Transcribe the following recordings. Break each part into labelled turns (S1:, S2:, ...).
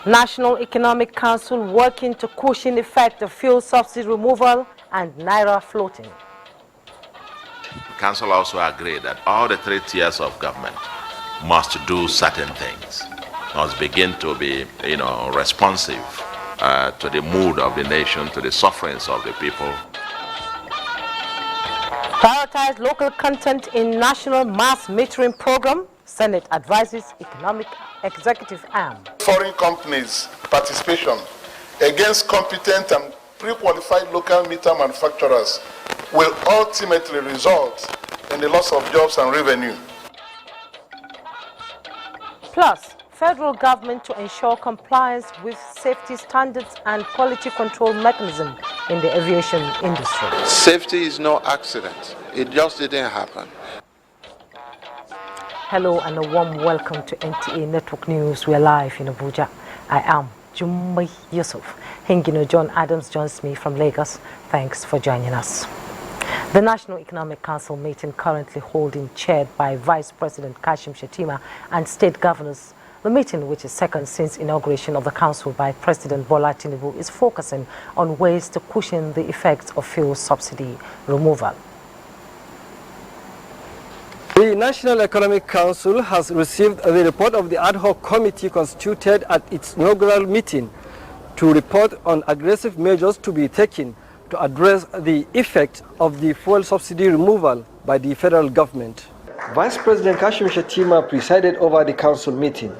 S1: National Economic Council working to cushion effect of fuel subsidy removal and naira floating.
S2: The council also agreed that all the three tiers of government must do certain things, must begin to be, responsive to the mood of the nation, to the sufferings of the people.
S1: Prioritize local content in national mass metering program. Senate advises economic executive arm.
S3: Foreign companies' participation against competent and pre-qualified local meter manufacturers will ultimately result in the loss of jobs and revenue.
S1: Plus, federal government to ensure compliance with safety standards and quality control mechanism in the aviation industry.
S4: Safety is no accident. It just didn't happen.
S1: Hello and a warm welcome to NTA Network News. We're live in Abuja. I am Jummai Yusuf. Hingino John Adams joins me from Lagos. Thanks for joining us. The National Economic Council meeting currently holding, chaired by Vice President Kashim Shettima and state governors. The meeting, which is second since inauguration of the council by President Bola Tinubu, is focusing on ways to cushion the effects of fuel subsidy removal.
S5: The National Economic Council has received the report of the ad hoc committee constituted at its inaugural meeting to report on aggressive measures to be taken to address the effect of the fuel subsidy removal by the federal government. Vice President Kashim Shettima presided over the council meeting.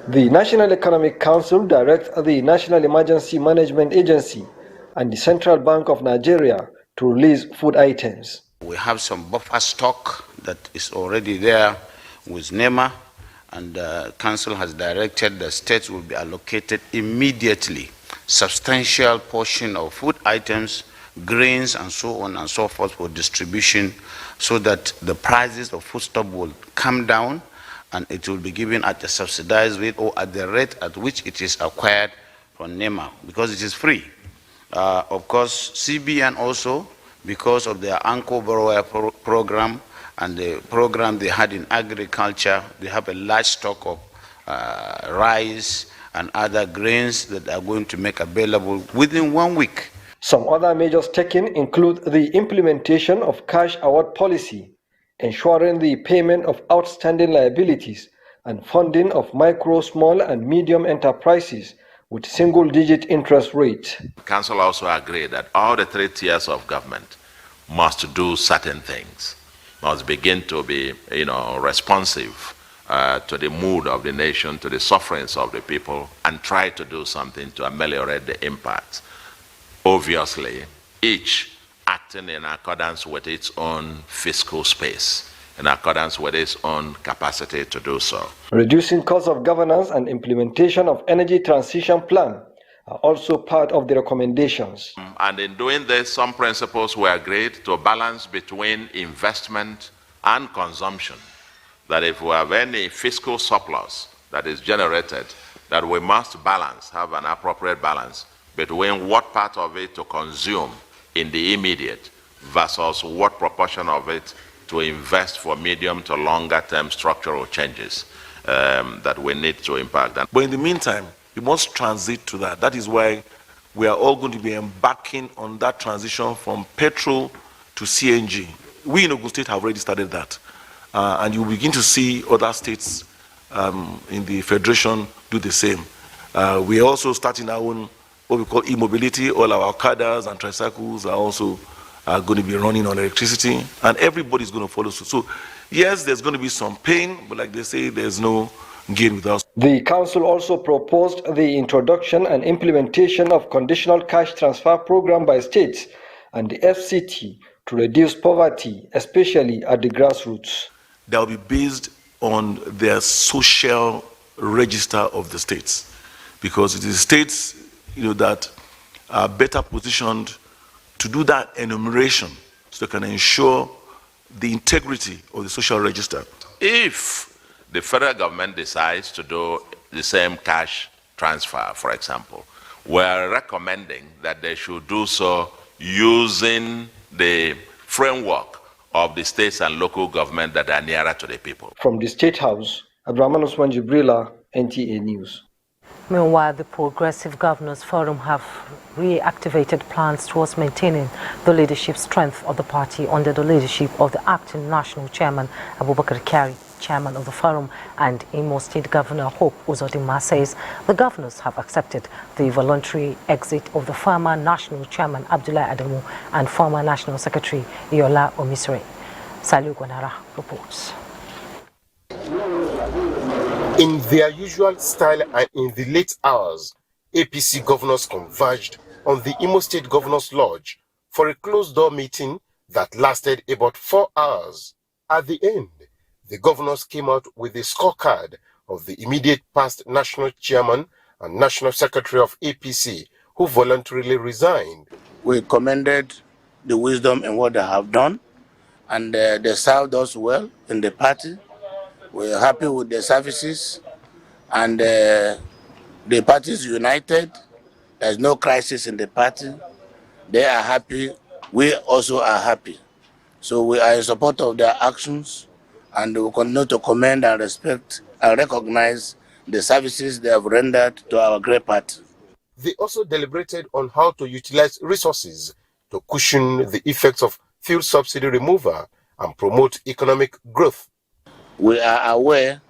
S5: The National Economic Council directs the National Emergency Management Agency and the Central Bank of Nigeria to release food items.
S6: We have some buffer stock that is already there with NEMA, and the council has directed the states will be allocated immediately substantial portion of food items, grains, and so on and so forth for distribution, so that the prices of foodstuff will come down and it will be given at a subsidized rate or at the rate at which it is acquired from NEMA, because it is free. Of course, CBN also, because of their Anchor Borrower program and the program they had in agriculture, they have a large stock of rice and other grains that are going to make available within 1 week.
S5: Some other measures taken include the implementation of cash award policy, ensuring the payment of outstanding liabilities, and funding of micro, small, and medium enterprises with single-digit interest rates.
S2: The council also agreed that all the three tiers of government must do certain things, must begin to be, responsive to the mood of the nation, to the sufferings of the people, and try to do something to ameliorate the impacts. Obviously, each acting in accordance with its own fiscal space, in accordance with its own capacity to do so.
S5: Reducing costs of governance and implementation of energy transition plan are also part of the recommendations.
S2: And in doing this, some principles were agreed to balance between investment and consumption. That if we have any fiscal surplus that is generated, that we must balance, have an appropriate balance between what part of it to consume in the immediate versus what proportion of it to invest for medium to longer term structural changes that we need to impact.
S7: But in the meantime, we must transit to that. That is why we are all going to be embarking on that transition from petrol to CNG. We in Ogun State have already started that. And you begin to see other states in the federation do the same. We are also starting our own, what we call e-mobility. All our Okadas and tricycles are also going to be running on electricity, and everybody's going to follow suit. So, yes, there's going to be some pain, but like they say, there's no gain without.
S5: The council also proposed the introduction and implementation of conditional cash transfer program by states and the FCT to reduce poverty, especially at the grassroots.
S7: That will be based on their social register of the states, because it is states, that are better positioned to do that enumeration, so they can ensure the integrity of the social register.
S2: If the federal government decides to do the same cash transfer, for example, we're recommending that they should do so using the framework of the states and local government that are nearer to the people.
S5: From the State House, Abdurrahman Usman Jibrila, NTA News.
S1: Meanwhile, the Progressive Governors Forum have reactivated plans towards maintaining the leadership strength of the party under the leadership of the acting national chairman, Abubakar Kyari. Chairman of the forum and Imo State Governor Hope Uzodinma says the governors have accepted the voluntary exit of the former national chairman Abdullahi Adamu and former national secretary Yola Omisre. Salu Gwanara reports.
S8: In their usual style and in the late hours, APC governors converged on the Imo State Governors Lodge for a closed-door meeting that lasted about 4 hours. At the end, the governors came out with a scorecard of the immediate past national chairman and national secretary of APC who voluntarily resigned.
S6: We commended the wisdom in what they have done, and they served us well in the party. We're happy with their services, and the party is united. There's no crisis in the party. They are happy. We also are happy. So we are in support of their actions, and we will continue to commend and respect and recognize the services they have rendered to our great party.
S8: They also deliberated on how to utilize resources to cushion the effects of fuel subsidy removal and promote economic growth.
S6: We are aware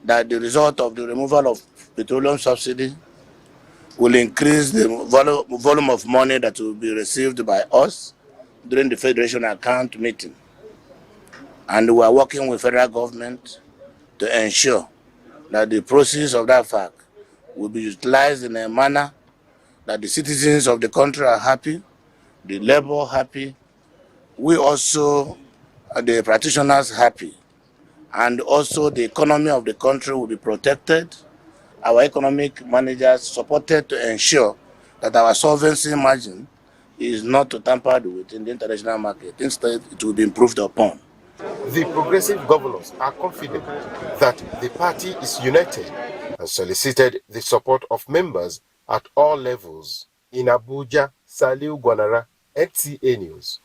S6: that the result of the removal of petroleum subsidy will increase the volume of money that will be received by us during the Federation account meeting. And we are working with federal government to ensure that the proceeds of that fact will be utilized in a manner that the citizens of the country are happy, the labor happy, we also, the practitioners happy, and also the economy of the country will be protected. Our economic managers supported to ensure that our solvency margin is not tampered with in the international market. Instead, it will be improved upon.
S8: The progressive governors are confident that the party is united and solicited the support of members at all levels. In Abuja, Saliu Gwanara, NTA News.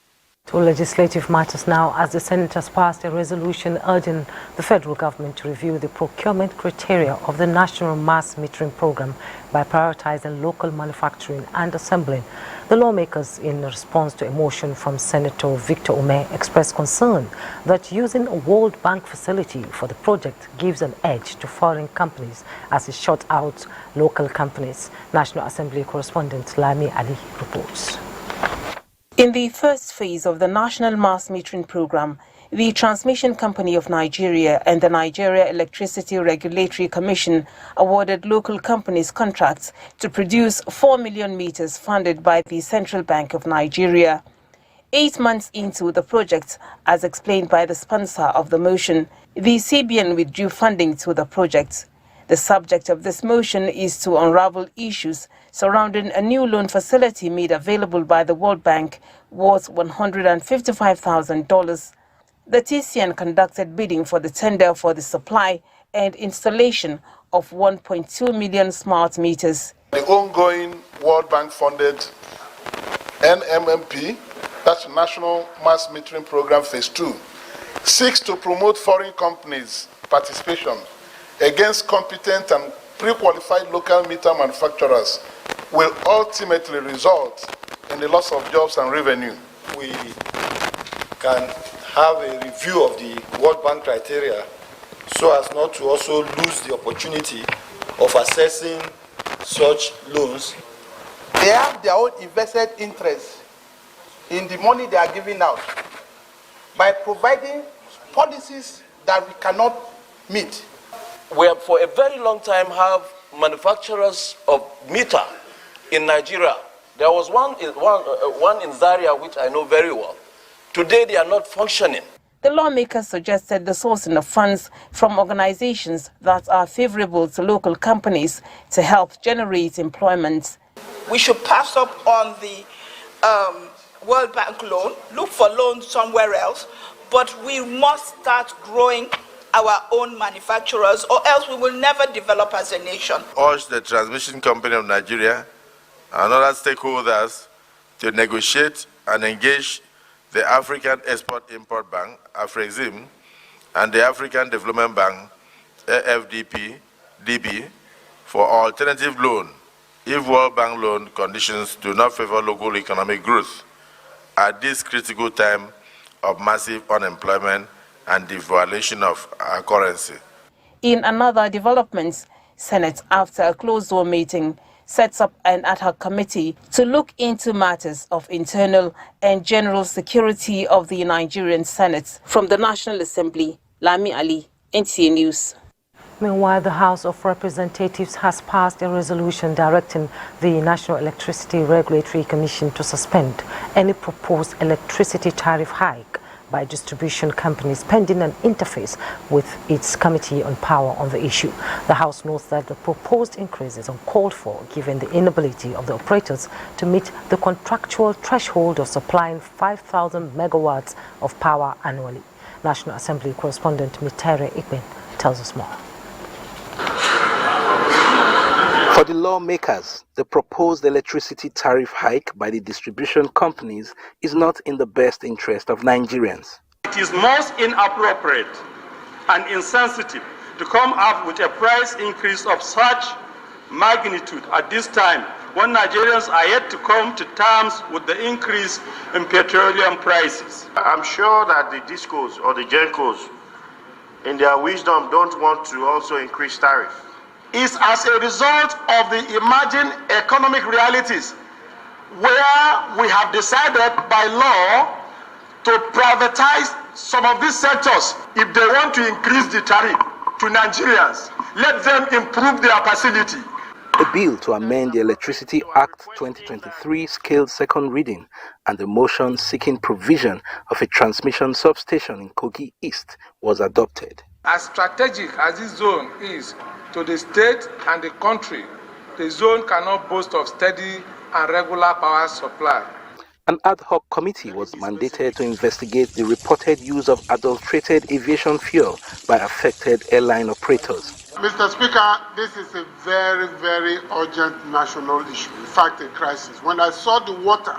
S1: To legislative matters now, as the senators passed a resolution urging the federal government to review the procurement criteria of the National Mass Metering Program by prioritizing local manufacturing and assembling. The lawmakers, in response to a motion from Senator Victor Ume, expressed concern that using a World Bank facility for the project gives an edge to foreign companies as it shuts out local companies. National Assembly correspondent Lami Ali reports.
S9: In the first phase of the National Mass Metering Program, the Transmission Company of Nigeria and the Nigeria Electricity Regulatory Commission awarded local companies contracts to produce 4 million meters funded by the Central Bank of Nigeria. 8 months into the project, as explained by the sponsor of the motion, the CBN withdrew funding to the project. The subject of this motion is to unravel issues surrounding a new loan facility made available by the World Bank worth $155,000. The TCN conducted bidding for the tender for the supply and installation of 1.2 million smart meters.
S3: The ongoing World Bank funded NMMP, that's National Mass Metering Program Phase 2, seeks to promote foreign companies' participation against competent and pre-qualified local meter manufacturers will ultimately result in the loss of jobs and revenue.
S10: We can have a review of the World Bank criteria so as not to also lose the opportunity of assessing such loans.
S11: They have their own invested interest in the money they are giving out by providing policies that we cannot meet.
S12: We have for a very long time have manufacturers of meter in Nigeria. There was one in Zaria which I know very well. Today they are not functioning.
S9: The lawmakers suggested the sourcing of funds from organizations that are favorable to local companies to help generate employment.
S13: We should pass up on the World Bank loan, look for loans somewhere else, but we must start growing our own manufacturers, or else we will never develop as a nation.
S14: Urge the Transmission Company of Nigeria and other stakeholders to negotiate and engage the African Export-Import Bank, AFREXIM, and the African Development Bank, AFDB, for alternative loan if World Bank loan conditions do not favor local economic growth at this critical time of massive unemployment and devaluation of our currency.
S9: In another development, Senate, after a closed-door meeting, sets up an ad hoc committee to look into matters of internal and general security of the Nigerian Senate. From the National Assembly, Lami Ali, NTA News.
S1: Meanwhile, the House of Representatives has passed a resolution directing the National Electricity Regulatory Commission to suspend any proposed electricity tariff hike by distribution companies pending an interface with its Committee on Power on the issue. The House notes that the proposed increase is uncalled for given the inability of the operators to meet the contractual threshold of supplying 5,000 megawatts of power annually. National Assembly correspondent Mitere Ikben tells us more.
S15: For the lawmakers, the proposed electricity tariff hike by the distribution companies is not in the best interest of Nigerians.
S16: It is most inappropriate and insensitive to come up with a price increase of such magnitude at this time when Nigerians are yet to come to terms with the increase in petroleum prices.
S17: I'm sure that the discos or the gencos, in their wisdom, don't want to also increase tariff.
S16: Is as a result of the emerging economic realities where we have decided by law to privatize some of these sectors. If they want to increase the tariff to Nigerians, let them improve their facility.
S15: A bill to amend the Electricity Act 2023 scaled second reading and the motion seeking provision of a transmission substation in Kogi East was adopted.
S18: As strategic as this zone is to the state and the country, the zone cannot boast of steady and regular power supply.
S15: An ad hoc committee was mandated to investigate the reported use of adulterated aviation fuel by affected airline operators.
S19: Mr. Speaker, this is a very, very urgent national issue, in fact a crisis. When I saw the water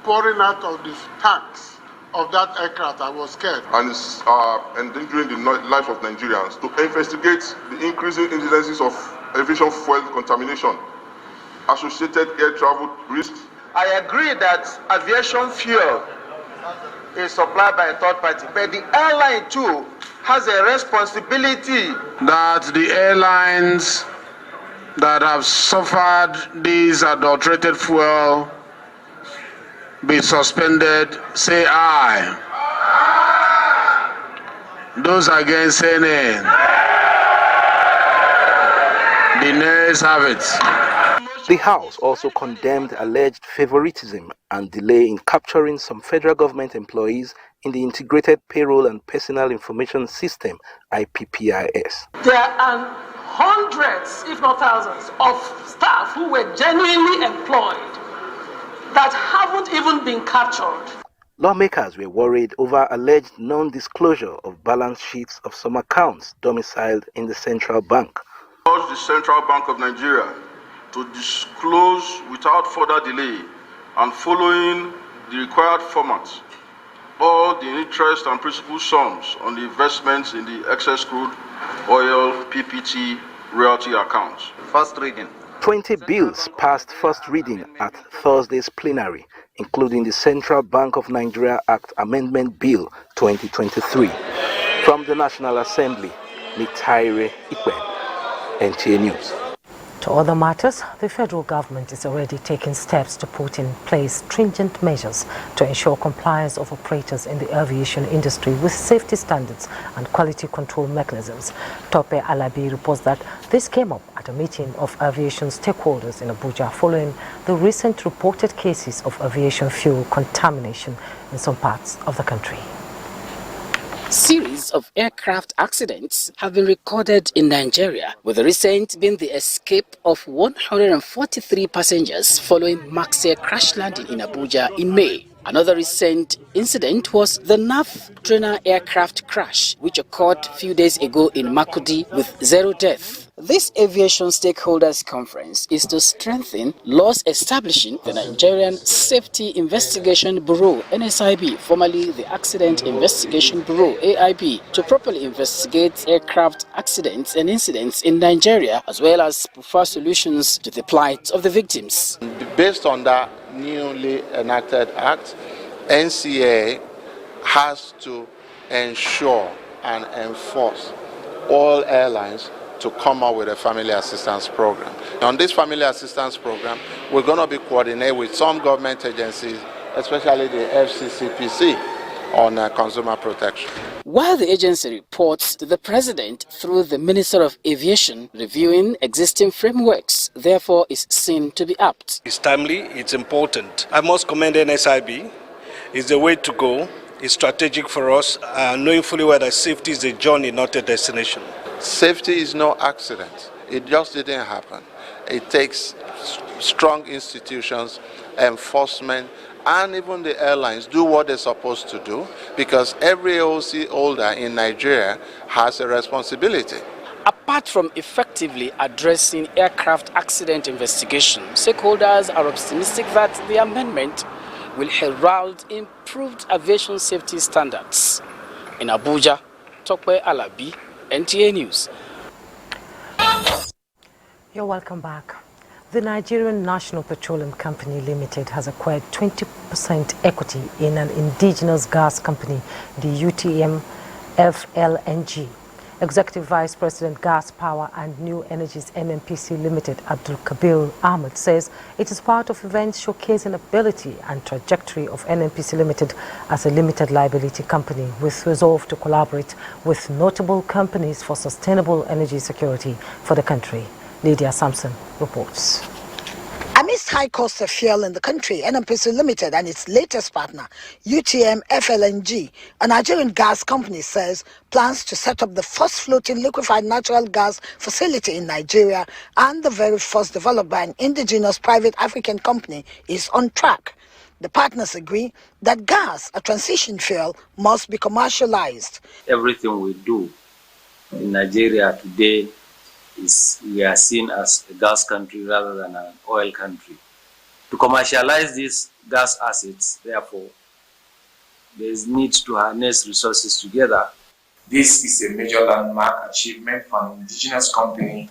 S19: pouring out of the tanks of that aircraft, I was scared.
S20: And it's endangering the life of Nigerians to investigate the increasing incidences of aviation fuel contamination, associated air travel risks.
S11: I agree that aviation fuel is supplied by a third party, but the airline too has a responsibility.
S21: That the airlines that have suffered this adulterated fuel be suspended, say aye. Those against, say nay. The nays have it.
S15: The House also condemned alleged favoritism and delay in capturing some federal government employees in the Integrated Payroll and Personal Information System, IPPIS.
S22: There are hundreds, if not thousands, of staff who were genuinely employed that haven't even been captured.
S15: Lawmakers were worried over alleged non-disclosure of balance sheets of some accounts domiciled in the central bank.
S20: Urge the Central Bank of Nigeria to disclose without further delay and following the required format all the interest and principal sums on the investments in the excess crude oil PPT royalty accounts.
S17: First reading.
S15: 20 bills passed first reading at Thursday's plenary, including the Central Bank of Nigeria Act Amendment Bill 2023. From the National Assembly, Mitaire Ikben, NTA News.
S1: To other matters, the federal government is already taking steps to put in place stringent measures to ensure compliance of operators in the aviation industry with safety standards and quality control mechanisms. Tope Alabi reports that this came up at a meeting of aviation stakeholders in Abuja following the recent reported cases of aviation fuel contamination in some parts of the country.
S23: Series of aircraft accidents have been recorded in Nigeria, with the recent being the escape of 143 passengers following Maxair crash landing in Abuja in May. Another recent incident was the NAF trainer aircraft crash, which occurred a few days ago in Makurdi with 0 death. This aviation stakeholders conference is to strengthen laws establishing the Nigerian Safety Investigation Bureau (NSIB), formerly the Accident Investigation Bureau (AIB), to properly investigate aircraft accidents and incidents in Nigeria, as well as prefer solutions to the plight of the victims.
S2: Based on that newly enacted act, NCA has to ensure and enforce all airlines to come up with a family assistance program. On this family assistance program, we're going to be coordinated with some government agencies, especially the FCCPC, on consumer protection.
S23: While the agency reports to the President through the Minister of Aviation, reviewing existing frameworks, therefore is seen to be apt.
S4: It's timely, it's important. I must commend NSIB. It's the way to go. It's strategic for us, knowing fully well that safety is a journey, not a destination.
S2: Safety is no accident. It just didn't happen. It takes strong institutions, enforcement, and even the airlines do what they're supposed to do, because every AOC holder in Nigeria has a responsibility.
S23: Apart from effectively addressing aircraft accident investigation, stakeholders are optimistic that the amendment will herald improved aviation safety standards. In Abuja, Tokwe Alabi, NTA News.
S1: You're welcome back. The Nigerian National Petroleum Company Limited has acquired 20% equity in an indigenous gas company, the UTM FLNG. Executive Vice President Gas, Power and New Energies NNPC Limited, Abdul Kabir Ahmed, says it is part of events showcasing ability and trajectory of NNPC Limited as a limited liability company with resolve to collaborate with notable companies for sustainable energy security for the country. Lydia Sampson reports.
S7: Amidst high cost of fuel in the country, NNPC Limited and its latest partner, UTM FLNG, a Nigerian gas company, says plans to set up the first floating liquefied natural gas facility in Nigeria and the very first developed by an indigenous private African company is on track. The partners agree that gas, a transition fuel, must be commercialized.
S24: Everything we do in Nigeria today we are seen as a gas country rather than an oil country. To commercialize these gas assets, therefore, there is need to harness resources together.
S25: This is a major landmark achievement for an indigenous company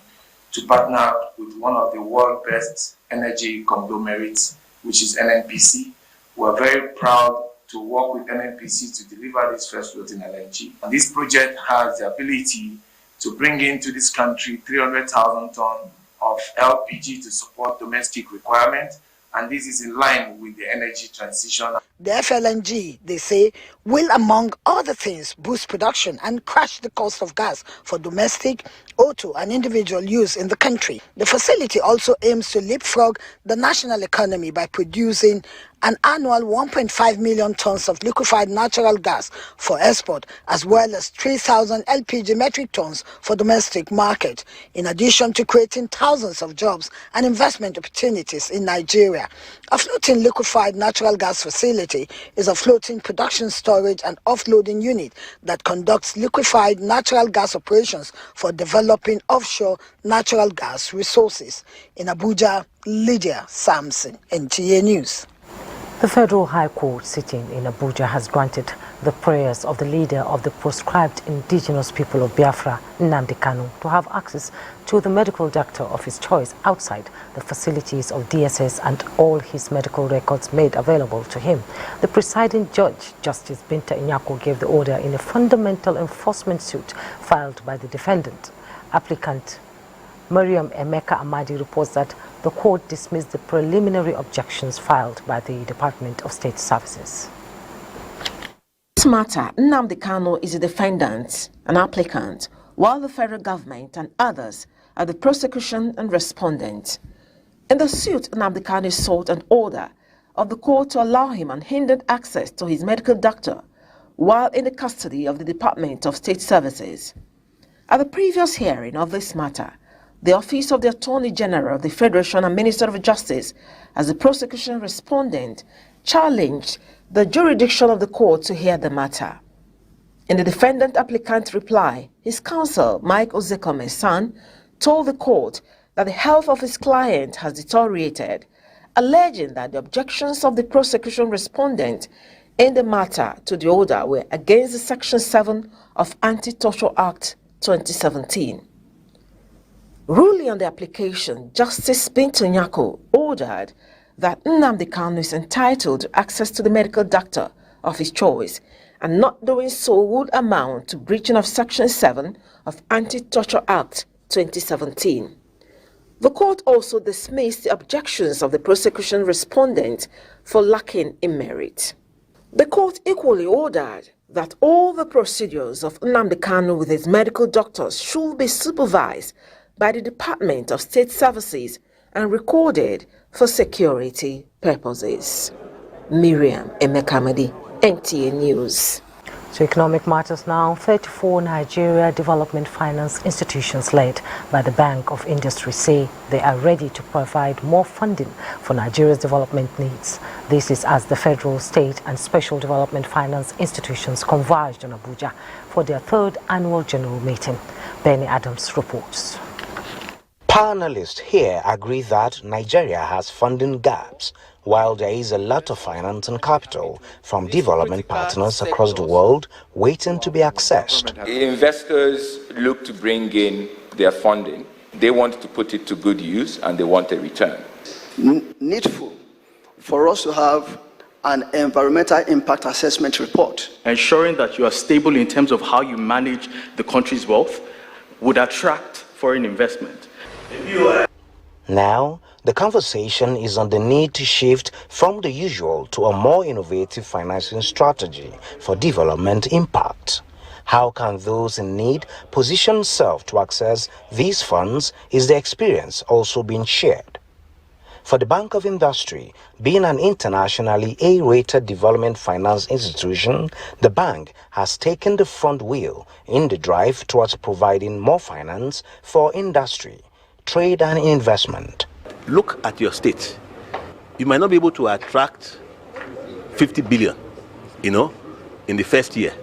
S25: to partner with one of the world's best energy conglomerates, which is NNPC. We are very proud to work with NNPC to deliver this first floating LNG. And this project has the ability to bring into this country 300,000 tons of LPG to support domestic requirements, and this is in line with the energy transition.
S7: The FLNG, they say, will, among other things, boost production and crash the cost of gas for domestic, auto, and individual use in the country. The facility also aims to leapfrog the national economy by producing an annual 1.5 million tons of liquefied natural gas for export, as well as 3,000 LPG metric tons for domestic market, in addition to creating thousands of jobs and investment opportunities in Nigeria. A floating liquefied natural gas facility is a floating production, storage and offloading unit that conducts liquefied natural gas operations for developing offshore natural gas resources. In Abuja, Lydia Sampson, NTA News.
S1: The Federal High Court sitting in Abuja has granted the prayers of the leader of the proscribed indigenous people of Biafra, Nnamdi Kanu, to have access to the medical doctor of his choice outside the facilities of DSS and all his medical records made available to him. The presiding judge, Justice Binta Inyako, gave the order in a fundamental enforcement suit filed by the defendant. Applicant Mariam Emeka Amadi reports that the court dismissed the preliminary objections filed by the Department of State Services.
S26: This matter, Nnamdi Kanu is a defendant, an applicant, while the federal government and others are the prosecution and respondent. In the suit, Nnamdi Kanu sought an order of the court to allow him unhindered access to his medical doctor while in the custody of the Department of State Services. At the previous hearing of this matter, the Office of the Attorney General of the Federation and Minister of Justice, as the prosecution respondent, challenged the jurisdiction of the court to hear the matter. In the defendant applicant's reply, his counsel, Mike Ozekome's son, told the court that the health of his client has deteriorated, alleging that the objections of the prosecution respondent in the matter to the order were against the Section 7 of Anti-Torture Act 2017. Ruling on the application, Justice Bintu Nyako ordered that Nnamdi Kanu is entitled to access to the medical doctor of his choice, and not doing so would amount to breaching of Section 7 of Anti-Torture Act 2017. The court also dismissed the objections of the prosecution respondent for lacking in merit. The court equally ordered that all the procedures of Nnamdi Kanu with his medical doctors should be supervised by the Department of State Services and recorded for security purposes. Miriam Emekamadi, NTA News.
S1: To economic matters now, 34 Nigeria development finance institutions led by the Bank of Industry say they are ready to provide more funding for Nigeria's development needs. This is as the federal, state and special development finance institutions converged on Abuja for their third annual general meeting. Benny Adams reports.
S3: Panelists here agree that Nigeria has funding gaps, while there is a lot of finance and capital from development partners across the world waiting to be accessed.
S5: Investors look to bring in their funding. They want to put it to good use and they want a return.
S6: Needful for us to have an environmental impact assessment report.
S8: Ensuring that you are stable in terms of how you manage the country's wealth would attract foreign investment.
S3: Now, the conversation is on the need to shift from the usual to a more innovative financing strategy for development impact. How can those in need position themselves to access these funds is the experience also being shared. For the Bank of Industry, being an internationally A-rated development finance institution, the bank has taken the front wheel in the drive towards providing more finance for industry, trade and investment.
S10: Look at your state. You might not be able to attract 50 billion, in the first year.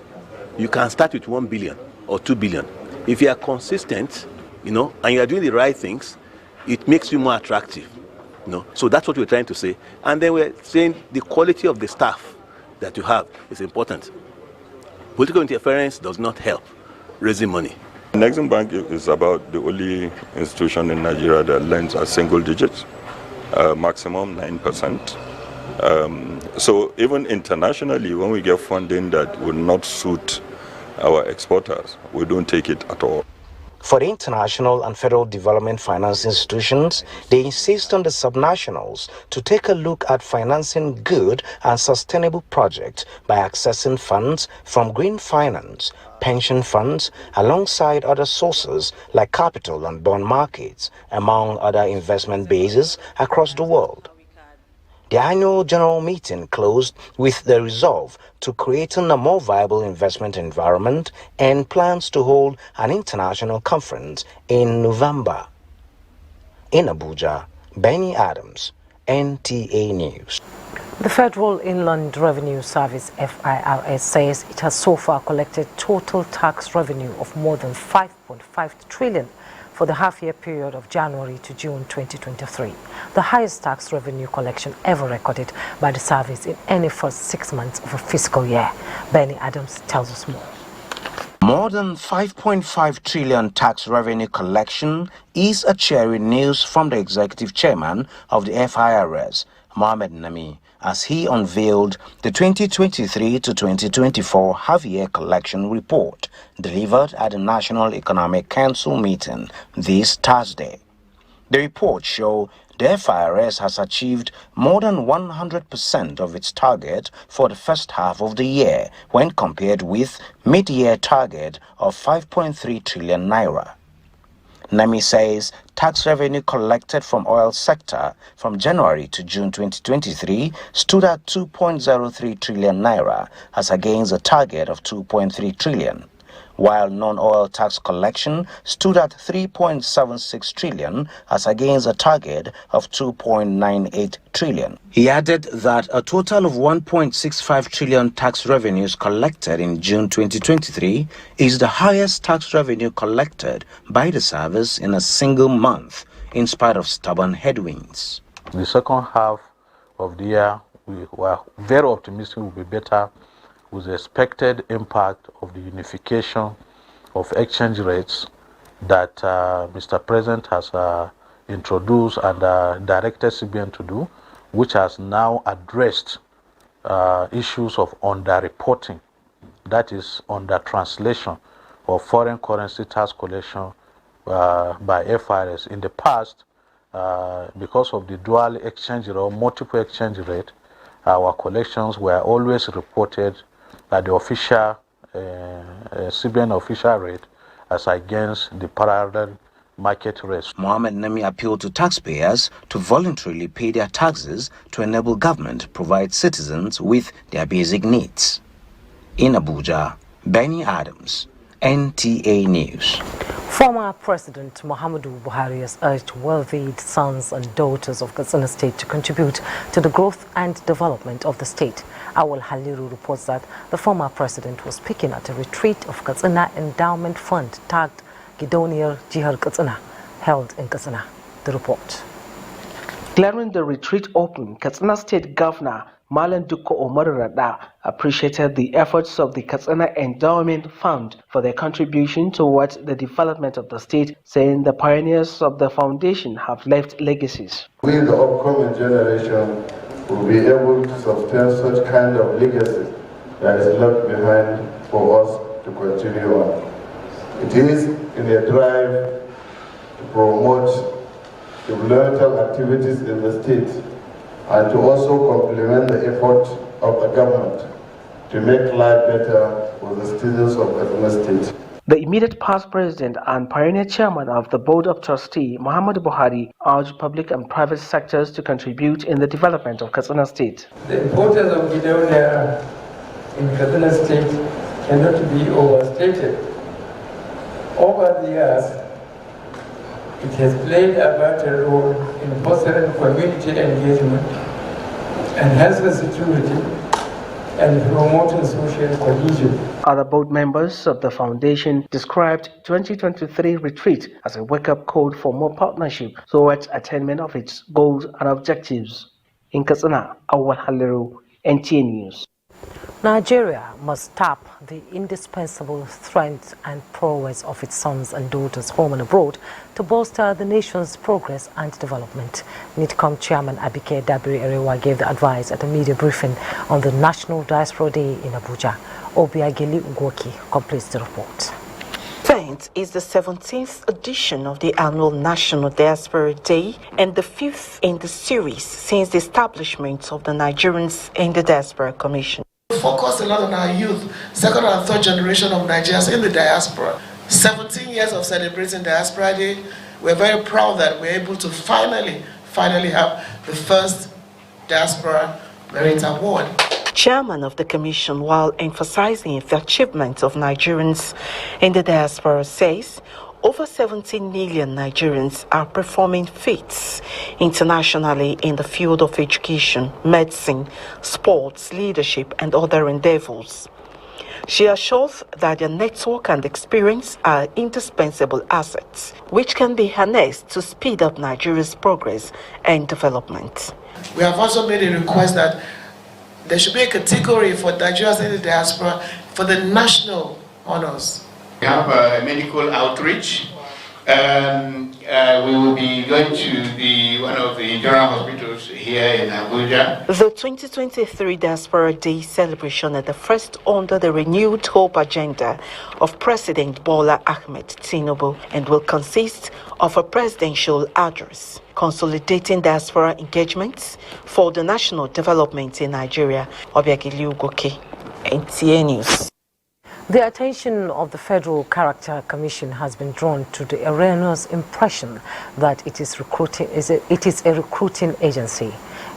S10: You can start with 1 billion or 2 billion. If you are consistent, and you are doing the right things, it makes you more attractive. So that's what we're trying to say. And then we're saying the quality of the staff that you have is important. Political interference does not help raising money.
S12: Exim Bank is about the only institution in Nigeria that lends at single digits, maximum 9%. So even internationally, when we get funding that will not suit our exporters, we don't take it at all.
S3: For the international and federal development finance institutions, they insist on the subnationals to take a look at financing good and sustainable projects by accessing funds from green finance, pension funds, alongside other sources like capital and bond markets, among other investment bases across the world. The annual general meeting closed with the resolve to creating a more viable investment environment and plans to hold an international conference in November. In Abuja, Benny Adams, NTA News.
S1: The Federal Inland Revenue Service, FIRS, says it has so far collected total tax revenue of more than 5.5 trillion for the half-year period of January to June 2023, the highest tax revenue collection ever recorded by the service in any first 6 months of a fiscal year. Benny Adams tells us more.
S3: More than 5.5 trillion tax revenue collection is a cheering news from the executive chairman of the FIRS, Mohammed Nami, as he unveiled the 2023 to 2024 half-year collection report delivered at the National Economic Council meeting this Thursday. The report showed the FIRS has achieved more than 100% of its target for the first half of the year when compared with mid-year target of 5.3 trillion naira. Nami says tax revenue collected from oil sector from January to June 2023 stood at 2.03 trillion naira as against a target of 2.3 trillion, while non-oil tax collection stood at 3.76 trillion as against a target of 2.98 trillion. He added that a total of 1.65 trillion tax revenues collected in June 2023 is the highest tax revenue collected by the service in a single month, in spite of stubborn headwinds.
S9: The second half of the year, we were very optimistic will be better, with the expected impact of the unification of exchange rates that Mr. President has introduced and directed CBN to do, which has now addressed issues of underreporting, that is, under translation of foreign currency tax collection by FIRS. In the past, because of the dual exchange rate or multiple exchange rate, our collections were always reported at the official CBN official rate as against the parallel market rate.
S3: Mohamed Nami appealed to taxpayers to voluntarily pay their taxes to enable government to provide citizens with their basic needs. In Abuja, Benny Adams, NTA News.
S1: Former President Muhammadu Buhari has urged wealthy sons and daughters of Katsina State to contribute to the growth and development of the state. Awal Haliru reports that the former president was speaking at a retreat of Katsina Endowment Fund tagged Gidonir Jihar Katsina, held in Katsina. The report.
S13: Clearing the retreat open, Katsina State Governor Malam Dukko Omar Rada appreciated the efforts of the Katsina Endowment Fund for their contribution towards the development of the state, saying the pioneers of the foundation have left legacies.
S14: We, the upcoming generation, will be able to sustain such kind of legacy that is left behind for us to continue on. It is in a drive to promote developmental activities in the state and to also complement the effort of the government to make life better for the citizens of Katsina State.
S13: The immediate past president and pioneer chairman of the Board of Trustees, Muhammadu Buhari, urged public and private sectors to contribute in the development of Katsina State.
S16: The importance of Gidonia in Katsina State cannot be overstated. Over the years, it has played a vital role in fostering community engagement, enhancing security, and promoting social cohesion.
S13: Other board members of the foundation described 2023 retreat as a wake-up call for more partnership towards attainment of its goals and objectives. In Katsina, Awal Haliru, NTA News.
S1: Nigeria must tap the indispensable strength and prowess of its sons and daughters home and abroad to bolster the nation's progress and development. NITCOM Chairman Abike Dabiri Erewa gave the advice at a media briefing on the National Diaspora Day in Abuja. Obiageli Ugwoki completes the report.
S18: Event is the 17th edition of the annual National Diaspora Day and the 5th in the series since the establishment of the Nigerians in the Diaspora Commission.
S19: We focus a lot on our youth, second and third generation of Nigerians in the diaspora. 17 years of celebrating Diaspora Day. We're very proud that we're able to finally have the first Diaspora Merit Award.
S18: Chairman of the commission, while emphasizing the achievements of Nigerians in the diaspora, says over 17 million Nigerians are performing feats internationally in the field of education, medicine, sports, leadership, and other endeavors. She assures that their network and experience are indispensable assets, which can be harnessed to speed up Nigeria's progress and development.
S19: We have also made a request that there should be a category for Nigerians in the diaspora for the national honors.
S21: We have medical outreach. We will be going to one of the general hospitals here in Abuja.
S18: The 2023 Diaspora Day celebration is the first under the renewed hope agenda of President Bola Ahmed Tinubu and will consist of a presidential address consolidating diaspora engagements for the national development in Nigeria. Obiageli Ugoke, NTA News.
S1: The attention of the Federal Character Commission has been drawn to the erroneous impression that it is a recruiting agency.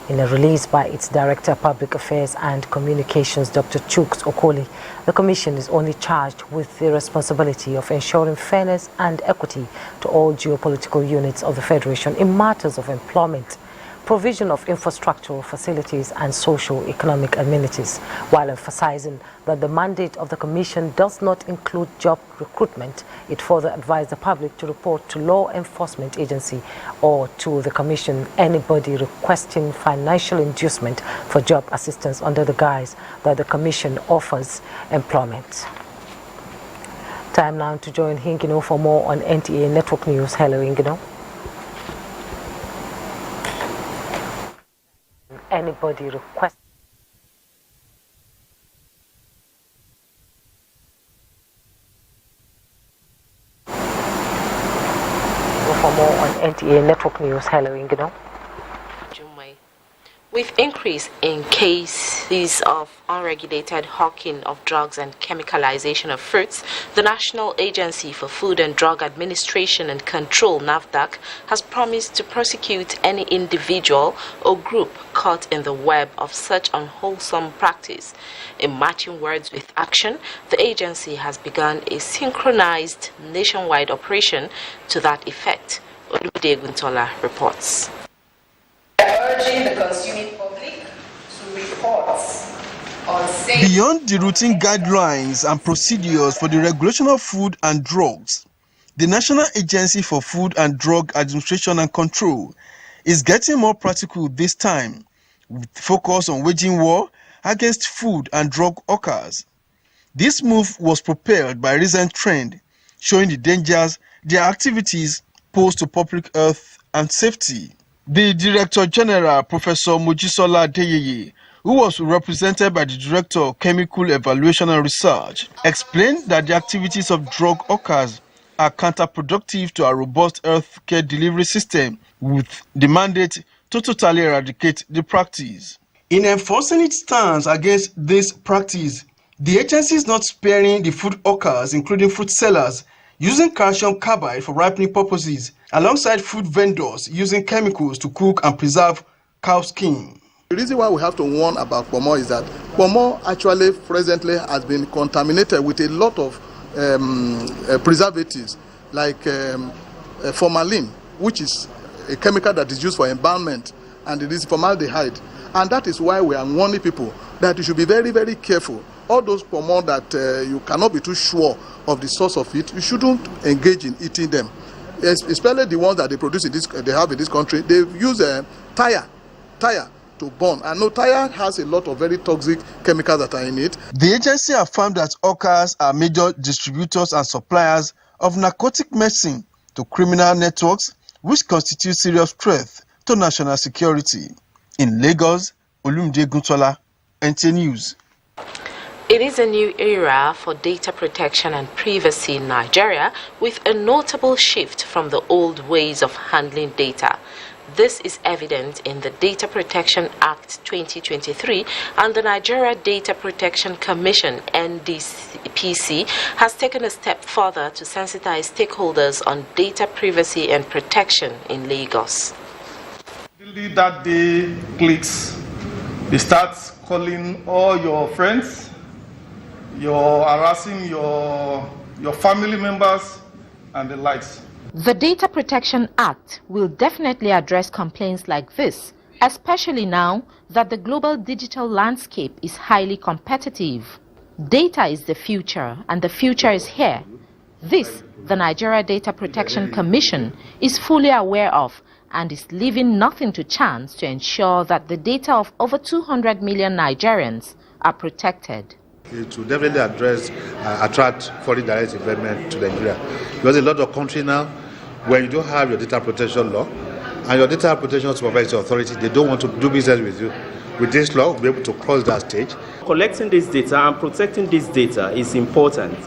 S1: In a release by its Director of Public Affairs and Communications, Dr. Chuks Okoli, the Commission is only charged with the responsibility of ensuring fairness and equity to all geopolitical units of the Federation in matters of employment, provision of infrastructural facilities and socio-economic amenities, while emphasizing that the mandate of the Commission does not include job recruitment. It further advised the public to report to law enforcement agency or to the Commission anybody requesting financial inducement for job assistance under the guise that the Commission offers employment. Time now to join Hingino for more on NTA Network News. Hello, Hingino. Anybody request for more on NTA Network News. Hello, Ingino.
S4: With increase in cases of unregulated hawking of drugs and chemicalization of fruits, the National Agency for Food and Drug Administration and Control, NAFDAC, has promised to prosecute any individual or group caught in the web of such unwholesome practice. In matching words with action, the agency has begun a synchronized nationwide operation to that effect. Olumide Guntola reports.
S11: Urging the consuming public to report on safe.
S15: Beyond the routine guidelines and procedures for the regulation of food and drugs, the National Agency for Food and Drug Administration and Control is getting more practical this time, with focus on waging war against food and drug hawkers. This move was propelled by a recent trend showing the dangers their activities pose to public health and safety. The Director General, Professor Mojisola Deyeye, who was represented by the Director of Chemical Evaluation and Research, explained that the activities of drug hawkers are counterproductive to our robust healthcare delivery system, with the mandate to totally eradicate the practice. In enforcing its stance against this practice, the agency is not sparing the food hawkers, including fruit sellers, using calcium carbide for ripening purposes, alongside food vendors using chemicals to cook and preserve cow skin.
S17: The reason why we have to warn about pomo is that pomo actually presently has been contaminated with a lot of preservatives like formalin, which is a chemical that is used for embalmment, and it is formaldehyde. And that is why we are warning people that you should be very, very careful. All those pomo that you cannot be too sure of the source of it, you shouldn't engage in eating them. Especially the ones that they produce in this, they have in this country. They use tire to burn. And no, tire has a lot of very toxic chemicals that are in it.
S15: The agency affirmed that hawkers are major distributors and suppliers of narcotic medicine to criminal networks, which constitute serious threat to national security. In Lagos, Olumide Guntola, NTA News.
S4: It is a new era for data protection and privacy in Nigeria, with a notable shift from the old ways of handling data. This is evident in the Data Protection Act 2023, and the Nigeria Data Protection Commission, NDPC, has taken a step further to sensitize stakeholders on data privacy and protection in Lagos.
S20: That day clicks, they start calling all your friends, you're harassing your family members and the likes.
S4: The Data Protection Act will definitely address complaints like this, especially now that the global digital landscape is highly competitive. Data is the future, and the future is here. This, the Nigeria Data Protection Commission is fully aware of, and is leaving nothing to chance to ensure that the data of over 200 million Nigerians are protected.
S22: It will definitely attract foreign direct investment to Nigeria. Because a lot of countries now, when you don't have your data protection law and your data protection supervisory authority, they don't want to do business with you. With this law, we'll be able to cross that stage.
S8: Collecting this data and protecting this data is important.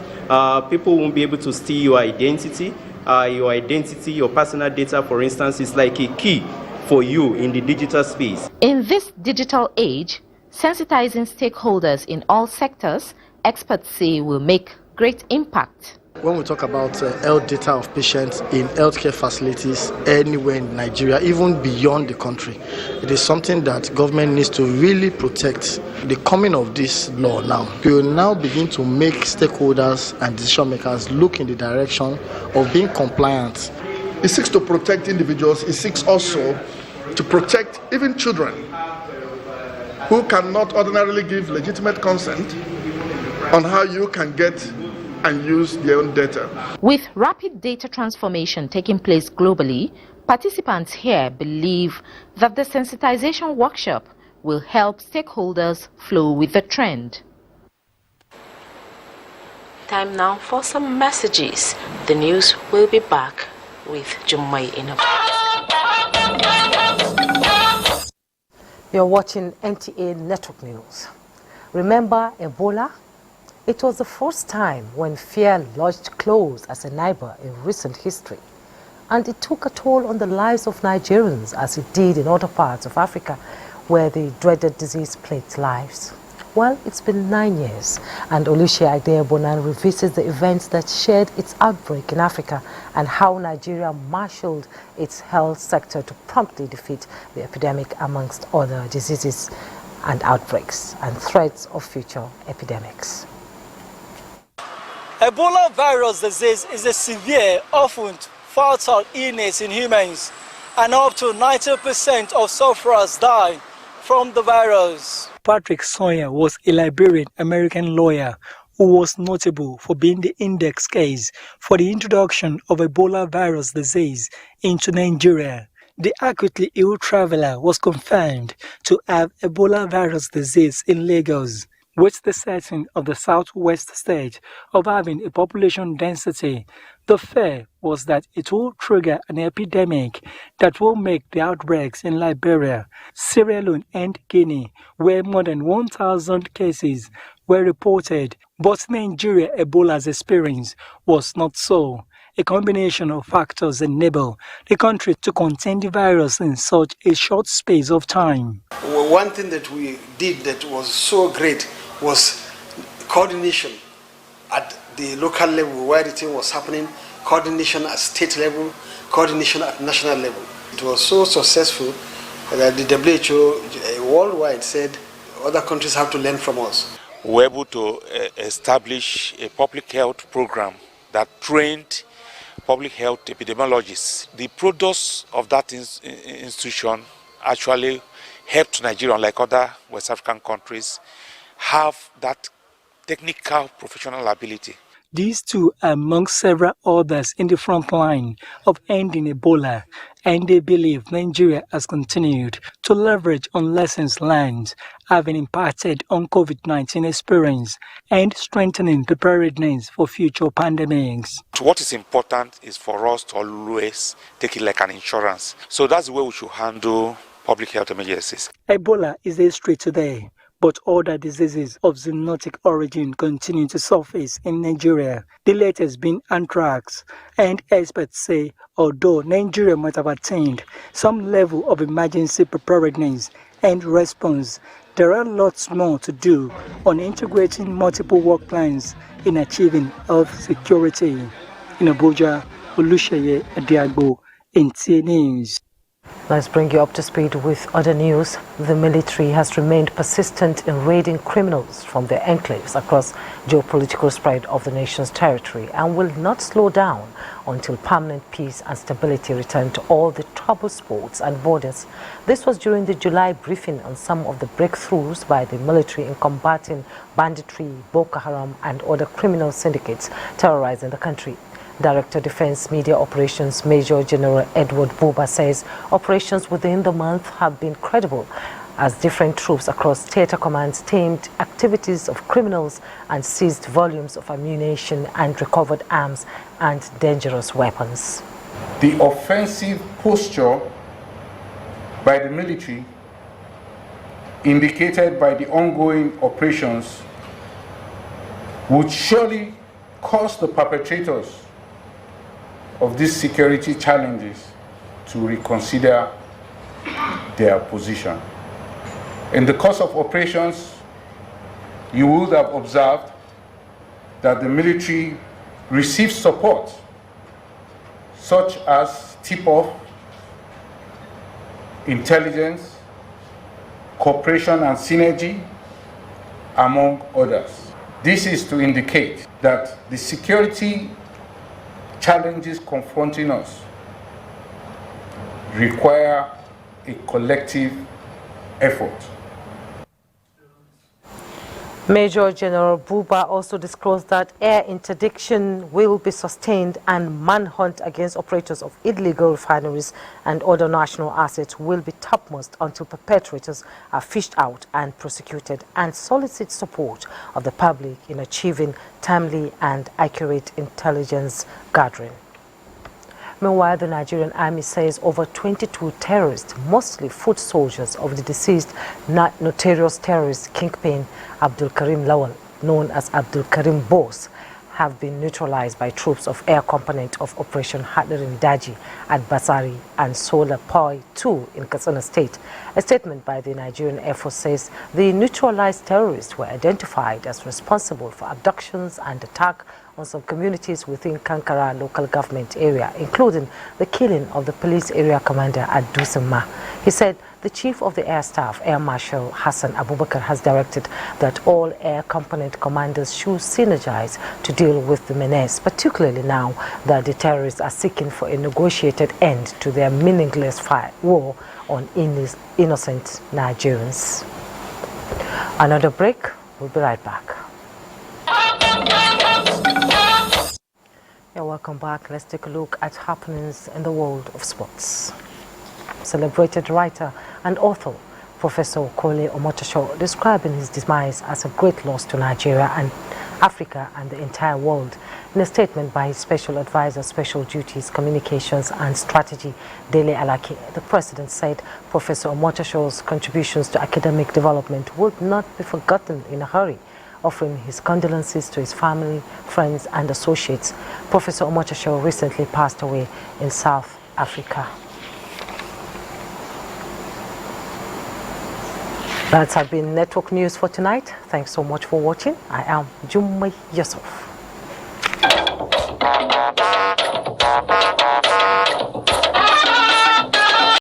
S8: People won't be able to steal your identity. Your personal data, for instance, is like a key for you in the digital space.
S4: In this digital age, sensitizing stakeholders in all sectors, experts say, will make great impact.
S2: When we talk about health data of patients in healthcare facilities anywhere in Nigeria, even beyond the country, it is something that government needs to really protect. The coming of this law now, we will now begin to make stakeholders and decision makers look in the direction of being compliant.
S17: It seeks to protect individuals. It seeks also to protect even children who cannot ordinarily give legitimate consent on how you can get and use their own data.
S4: With rapid data transformation taking place globally, participants here believe that the sensitization workshop will help stakeholders flow with the trend. Time now for some messages. The news will be back with Jummai in a...
S1: You're watching NTA Network News. Remember Ebola? It was the first time when fear lodged close as a neighbor in recent history. And it took a toll on the lives of Nigerians as it did in other parts of Africa where the dreaded disease plagued lives. Well, it's been 9 years, and Oluseyi Adebonan revisits the events that shared its outbreak in Africa and how Nigeria marshaled its health sector to promptly defeat the epidemic amongst other diseases and outbreaks and threats of future epidemics.
S7: Ebola virus disease is a severe, often fatal illness in humans, and up to 90% of sufferers die from the virus. Patrick Sawyer was a Liberian American lawyer who was notable for being the index case for the introduction of Ebola virus disease into Nigeria. The acutely ill traveler was confirmed to have Ebola virus disease in Lagos, with the setting of the southwest state of having a population density. The fear was that it will trigger an epidemic that will make the outbreaks in Liberia, Sierra Leone and Guinea, where more than 1,000 cases were reported. But Nigeria Ebola's experience was not so. A combination of factors enable the country to contain the virus in such a short space of time.
S2: One thing that we did that was so great was coordination at the local level where the thing was happening, coordination at state level, coordination at national level. It was so successful that the WHO worldwide said other countries have to learn from us.
S23: We were able to establish a public health program that trained public health epidemiologists. The products of that institution actually helped Nigeria, like other West African countries, have that technical professional ability.
S7: These two are among several others in the front line of ending Ebola, and they believe Nigeria has continued to leverage on lessons learned, having imparted on COVID-19 experience and strengthening preparedness for future pandemics.
S23: What is important is for us to always take it like an insurance. So that's the way we should handle public health emergencies.
S7: Ebola is a history today, but other diseases of zoonotic origin continue to surface in Nigeria, the latest being anthrax. And experts say, although Nigeria might have attained some level of emergency preparedness and response, there are lots more to do on integrating multiple work plans in achieving health security. In Abuja, Oluseyi Adebonan, NTA News.
S1: Let's bring you up to speed with other news. The military has remained persistent in raiding criminals from their enclaves across geopolitical spread of the nation's territory and will not slow down until permanent peace and stability return to all the troubled spots and borders. This was during the July briefing on some of the breakthroughs by the military in combating banditry, Boko Haram and other criminal syndicates terrorizing the country. Director Defense Media Operations Major General Edward Buba says operations within the month have been credible as different troops across theater commands tamed activities of criminals and seized volumes of ammunition and recovered arms and dangerous weapons.
S24: The offensive posture by the military indicated by the ongoing operations would surely cause the perpetrators of these security challenges to reconsider their position. In the course of operations, you would have observed that the military received support, such as tip-off, intelligence, cooperation and synergy, among others. This is to indicate that the security challenges confronting us require a collective effort.
S1: Major General Buba also disclosed that air interdiction will be sustained and manhunt against operators of illegal refineries and other national assets will be topmost until perpetrators are fished out and prosecuted, and solicit support of the public in achieving timely and accurate intelligence gathering. Meanwhile, the Nigerian army says over 22 terrorists, mostly foot soldiers of the deceased notorious terrorist kingpin Abdul Karim Lawal, known as Abdul Karim Boss, have been neutralized by troops of Air Component of Operation Hadarin Daji at Basari and Sola Poi 2 in Katsina State. A statement by the Nigerian Air Force says the neutralized terrorists were identified as responsible for abductions and attack on some communities within Kankara local government area, including the killing of the police area commander at Dusama. He said the chief of the air staff, Air Marshal Hassan Abubakar, has directed that all air component commanders should synergize to deal with the menace, particularly now that the terrorists are seeking for a negotiated end to their meaningless war on innocent Nigerians. Another break, we'll be right back. Yeah, welcome back. Let's take a look at happenings in the world of sports. Celebrated writer and author Professor Kole Omotosho describing his demise as a great loss to Nigeria and Africa and the entire world. In a statement by his special advisor, Special Duties, Communications and Strategy, Dele Alaki, the president said Professor Omotosho's contributions to academic development would not be forgotten in a hurry. Offering his condolences to his family, friends and associates, Professor Omotosho recently passed away in South Africa. That's been Network News for tonight. Thanks so much for watching. I am Jummai Yusuf.